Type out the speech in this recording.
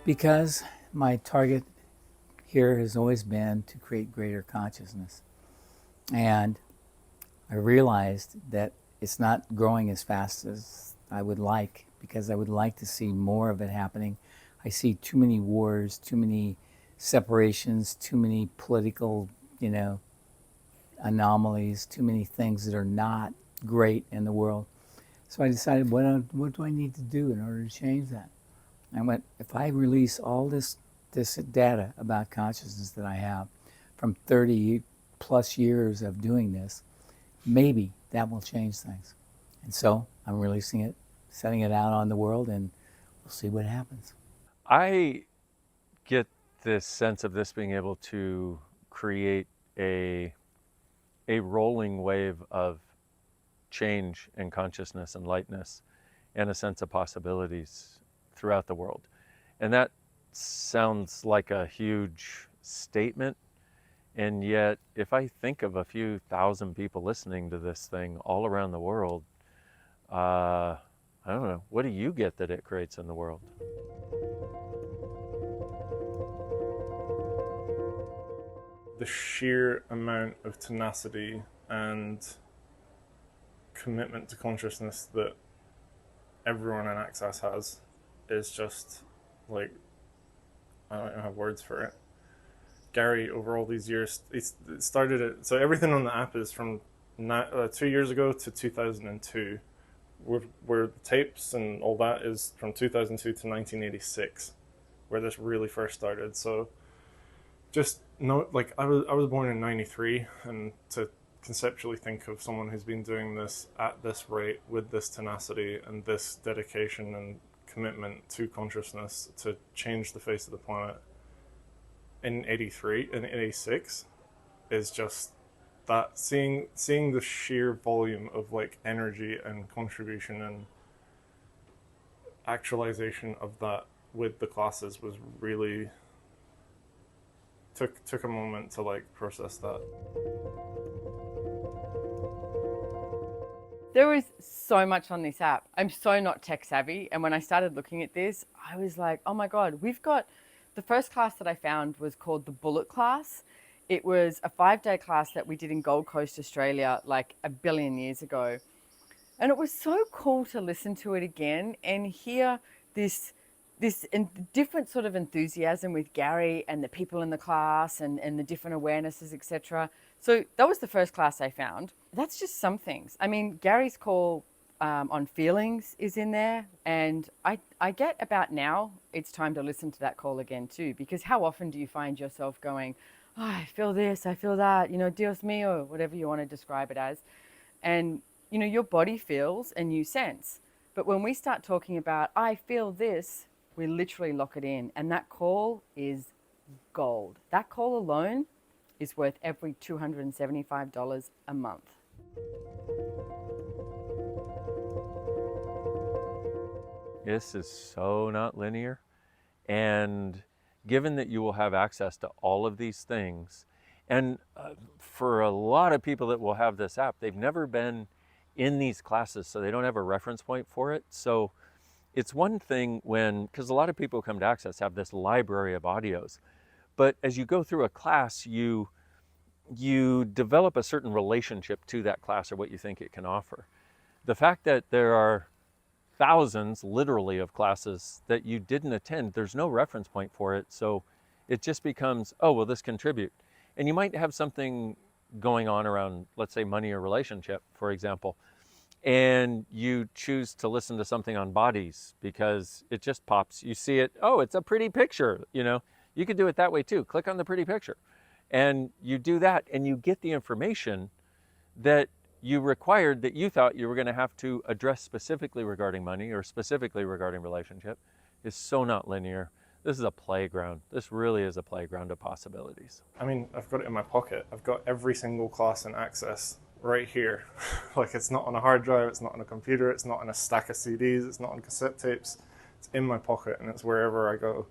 Because my target here has always been to create greater consciousness. And I realized that it's not growing as fast as I would like, because I would like to see more of it happening. I see too many wars, too many separations, too many political, anomalies, too many things that are not great in the world. So I decided, what do I need to do in order to change that? I went, if I release all this data about consciousness that I have from 30 plus years of doing this, maybe that will change things. And so I'm releasing it, setting it out on the world, and we'll see what happens. I get this sense of this being able to create a rolling wave of change and consciousness and lightness and a sense of possibilities throughout the world. And that sounds like a huge statement. And yet, if I think of a few thousand people listening to this thing all around the world, I don't know, what do you get that it creates in the world? The sheer amount of tenacity and commitment to consciousness that everyone in Access has is just like, I don't even have words for it. Gary, over all these years, he started it. So everything on the app is from 2 years ago to 2002. Where the tapes and all that is from 2002 to 1986, where this really first started. So just know, like, I was born in 93, and to conceptually think of someone who's been doing this at this rate with this tenacity and this dedication and commitment to consciousness to change the face of the planet in 83 and 86 is just that seeing the sheer volume of like energy and contribution and actualization of that with the classes was really took a moment to like process that. There is so much on this app. I'm so not tech savvy. And when I started looking at this, I was like, oh my God, we've got the first class that I found was called the Bullet class. It was a 5-day class that we did in Gold Coast, Australia, like a billion years ago. And it was so cool to listen to it again and hear this different sort of enthusiasm with Gary and the people in the class and the different awarenesses, etc. So that was the first class I found. That's just some things. I mean, Gary's call on feelings is in there, and I get about now it's time to listen to that call again too, because how often do you find yourself going, oh, I feel this, I feel that, Dios mío, whatever you want to describe it as. And, your body feels and you sense. But when we start talking about, I feel this, we literally lock it in. And that call is gold. That call alone is worth every $275 a month. This is so not linear. And given that you will have access to all of these things, and for a lot of people that will have this app, they've never been in these classes, so they don't have a reference point for it. So it's one thing because a lot of people who come to Access have this library of audios, but as you go through a class, you develop a certain relationship to that class or what you think it can offer. The fact that there are thousands, literally, of classes that you didn't attend, there's no reference point for it, so it just becomes, oh, will this contribute? And you might have something going on around, let's say, money or relationship, for example, and you choose to listen to something on bodies because it just pops. You see it, oh, it's a pretty picture, You could do it that way too. Click on the pretty picture. And you do that, and you get the information that you required that you thought you were going to have to address specifically regarding money or specifically regarding relationship. Is so not linear. This is a playground. This really is a playground of possibilities. I mean, I've got it in my pocket. I've got every single class in Access right here. Like, it's not on a hard drive, it's not on a computer, it's not on a stack of CDs, it's not on cassette tapes. It's in my pocket, and it's wherever I go.